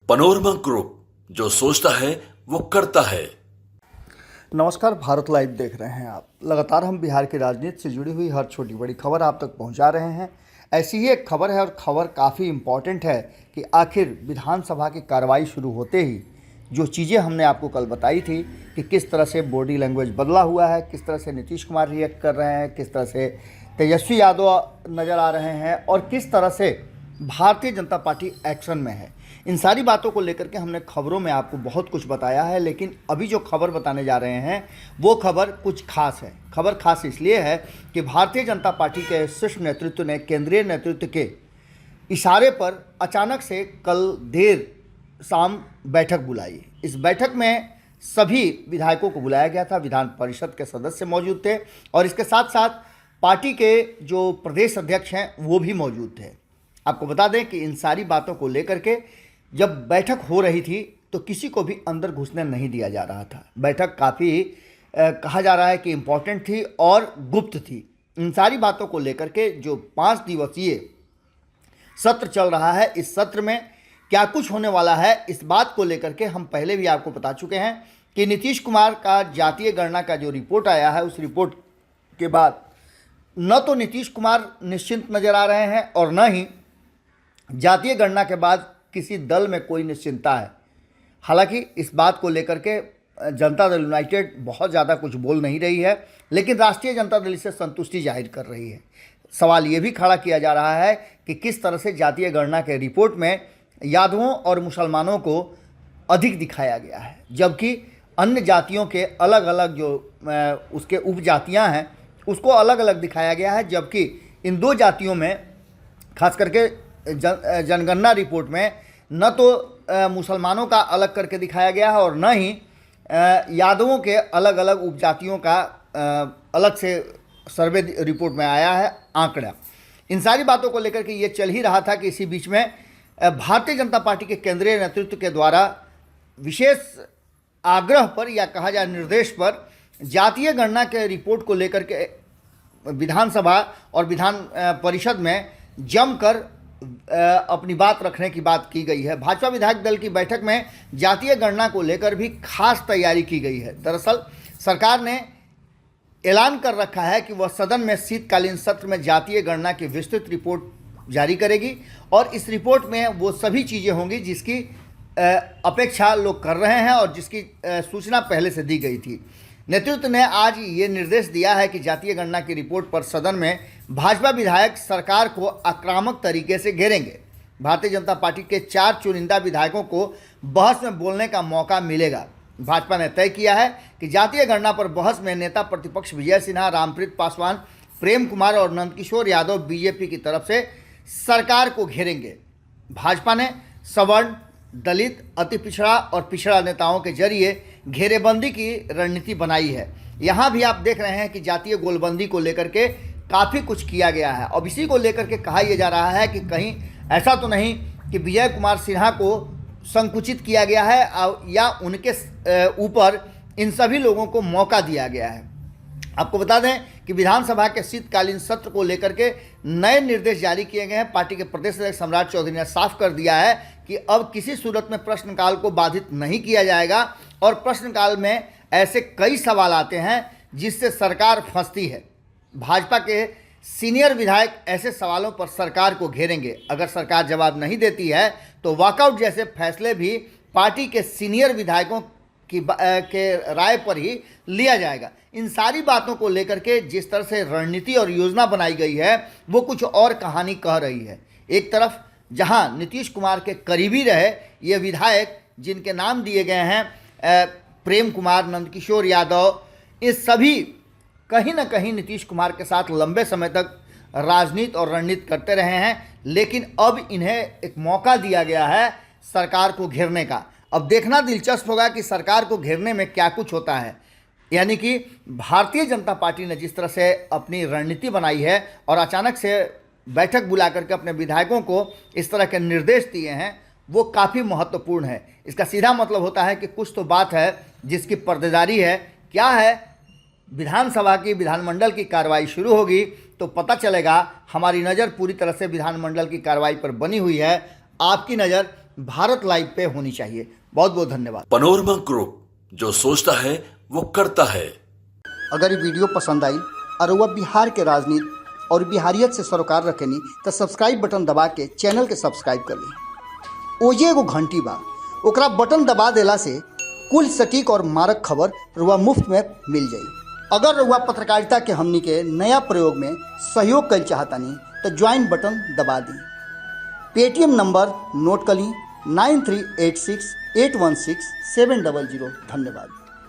Panorama group, जो सोचता है वो करता है। नमस्कार, भारत लाइव देख रहे हैं आप। लगातार हम बिहार की राजनीति से जुड़ी हुई हर छोटी बड़ी खबर आप तक पहुंचा रहे हैं। ऐसी ही एक खबर है और खबर काफ़ी इम्पॉर्टेंट है कि आखिर विधानसभा की कार्रवाई शुरू होते ही जो चीज़ें हमने आपको कल बताई थी कि किस तरह से बॉडी लैंग्वेज बदला हुआ है, किस तरह से नीतीश कुमार रिएक्ट कर रहे हैं, किस तरह से तेजस्वी यादव नज़र आ रहे हैं और किस तरह से भारतीय जनता पार्टी एक्शन में है, इन सारी बातों को लेकर के हमने खबरों में आपको बहुत कुछ बताया है। लेकिन अभी जो खबर बताने जा रहे हैं वो खबर कुछ खास है। खबर खास इसलिए है कि भारतीय जनता पार्टी के शीर्ष नेतृत्व ने केंद्रीय नेतृत्व के इशारे पर अचानक से कल देर शाम बैठक बुलाई। इस बैठक में सभी विधायकों को बुलाया गया था, विधान परिषद के सदस्य मौजूद थे और इसके साथ साथ पार्टी के जो प्रदेश अध्यक्ष हैं वो भी मौजूद थे। आपको बता दें कि इन सारी बातों को लेकर के जब बैठक हो रही थी तो किसी को भी अंदर घुसने नहीं दिया जा रहा था। बैठक काफ़ी कहा जा रहा है कि इम्पोर्टेंट थी और गुप्त थी। इन सारी बातों को लेकर के जो 5 दिवसीय सत्र चल रहा है, इस सत्र में क्या कुछ होने वाला है, इस बात को लेकर के हम पहले भी आपको बता चुके हैं कि नीतीश कुमार का जातीय गणना का जो रिपोर्ट आया है, उस रिपोर्ट के बाद न तो नीतीश कुमार निश्चिंत नज़र आ रहे हैं और न ही जातीय गणना के बाद किसी दल में कोई निश्चिंतता है। हालांकि इस बात को लेकर के जनता दल यूनाइटेड बहुत ज़्यादा कुछ बोल नहीं रही है, लेकिन राष्ट्रीय जनता दल इससे संतुष्टि जाहिर कर रही है। सवाल ये भी खड़ा किया जा रहा है कि किस तरह से जातीय गणना के रिपोर्ट में यादवों और मुसलमानों को अधिक दिखाया गया है, जबकि अन्य जातियों के अलग अलग जो उसके उपजातियाँ हैं उसको अलग अलग दिखाया गया है। जबकि इन दो जातियों में खास करके जनगणना रिपोर्ट में न तो मुसलमानों का अलग करके दिखाया गया है और न ही यादवों के अलग अलग उपजातियों का अलग से सर्वे रिपोर्ट में आया है आंकड़ा। इन सारी बातों को लेकर के ये चल ही रहा था कि इसी बीच में भारतीय जनता पार्टी के केंद्रीय नेतृत्व के द्वारा विशेष आग्रह पर या कहा जाए निर्देश पर जातीय गणना के रिपोर्ट को लेकर के विधानसभा और विधान परिषद में जमकर अपनी बात रखने की बात की गई है। भाजपा विधायक दल की बैठक में जातीय गणना को लेकर भी खास तैयारी की गई है। दरअसल सरकार ने ऐलान कर रखा है कि वह सदन में शीतकालीन सत्र में जातीय गणना की विस्तृत रिपोर्ट जारी करेगी और इस रिपोर्ट में वो सभी चीज़ें होंगी जिसकी अपेक्षा लोग कर रहे हैं और जिसकी सूचना पहले से दी गई थी। नेतृत्व ने आज ये निर्देश दिया है कि जातीय गणना की रिपोर्ट पर सदन में भाजपा विधायक सरकार को आक्रामक तरीके से घेरेंगे। भारतीय जनता पार्टी के 4 चुनिंदा विधायकों को बहस में बोलने का मौका मिलेगा। भाजपा ने तय किया है कि जातीय गणना पर बहस में नेता प्रतिपक्ष विजय सिन्हा, रामप्रीत पासवान, प्रेम कुमार और नंदकिशोर यादव बीजेपी की तरफ से सरकार को घेरेंगे। भाजपा ने सवर्ण, दलित, अति पिछड़ा और पिछड़ा नेताओं के जरिए घेरेबंदी की रणनीति बनाई है। यहाँ भी आप देख रहे हैं कि जातीय गोलबंदी को लेकर के काफ़ी कुछ किया गया है। अब इसी को लेकर के कहा यह जा रहा है कि कहीं ऐसा तो नहीं कि विजय कुमार सिन्हा को संकुचित किया गया है या उनके ऊपर इन सभी लोगों को मौका दिया गया है। आपको बता दें कि विधानसभा के शीतकालीन सत्र को लेकर के नए निर्देश जारी किए गए हैं। पार्टी के प्रदेश अध्यक्ष सम्राट चौधरी ने साफ कर दिया है कि अब किसी सूरत में प्रश्नकाल को बाधित नहीं किया जाएगा और प्रश्नकाल में ऐसे कई सवाल आते हैं जिससे सरकार फंसती है। भाजपा के सीनियर विधायक ऐसे सवालों पर सरकार को घेरेंगे। अगर सरकार जवाब नहीं देती है तो वॉकआउट जैसे फैसले भी पार्टी के सीनियर विधायकों के राय पर ही लिया जाएगा। इन सारी बातों को लेकर के जिस तरह से रणनीति और योजना बनाई गई है वो कुछ और कहानी कह रही है। एक तरफ जहां नीतीश कुमार के करीबी रहे ये विधायक जिनके नाम दिए गए हैं प्रेम कुमार, नंदकिशोर यादव, ये सभी कहीं ना कहीं नीतीश कुमार के साथ लंबे समय तक राजनीति और रणनीति करते रहे हैं, लेकिन अब इन्हें एक मौका दिया गया है सरकार को घेरने का। अब देखना दिलचस्प होगा कि सरकार को घेरने में क्या कुछ होता है। यानी कि भारतीय जनता पार्टी ने जिस तरह से अपनी रणनीति बनाई है और अचानक से बैठक बुला करके अपने विधायकों को इस तरह के निर्देश दिए हैं वो काफ़ी महत्वपूर्ण है। इसका सीधा मतलब होता है कि कुछ तो बात है जिसकी पर्देदारी है। क्या है, विधानसभा की विधानमंडल की कार्रवाई शुरू होगी तो पता चलेगा। हमारी नज़र पूरी तरह से विधानमंडल की कार्रवाई पर बनी हुई है। आपकी नज़र भारत लाइव पे होनी चाहिए। बहुत बहुत धन्यवाद। पनोरमा ग्रुप, जो सोचता है वो करता है। अगर ये वीडियो पसंद आई और वह बिहार के राजनीति और बिहारियत से सरोकार रखेनी तो सब्सक्राइब बटन दबा के चैनल के सब्सक्राइब कर ली। ओजे एगो घंटी बा, ओकरा बटन दबा देला से कुल सटीक और मारक खबर रुआ मुफ्त में मिल जाई। अगर रुआ पत्रकारिता के हमनी के नया प्रयोग में सहयोग कर चाहतानी तो ज्वाइन बटन दबा दी। पेटीएम नंबर नोट कर ली 9386816700। धन्यवाद।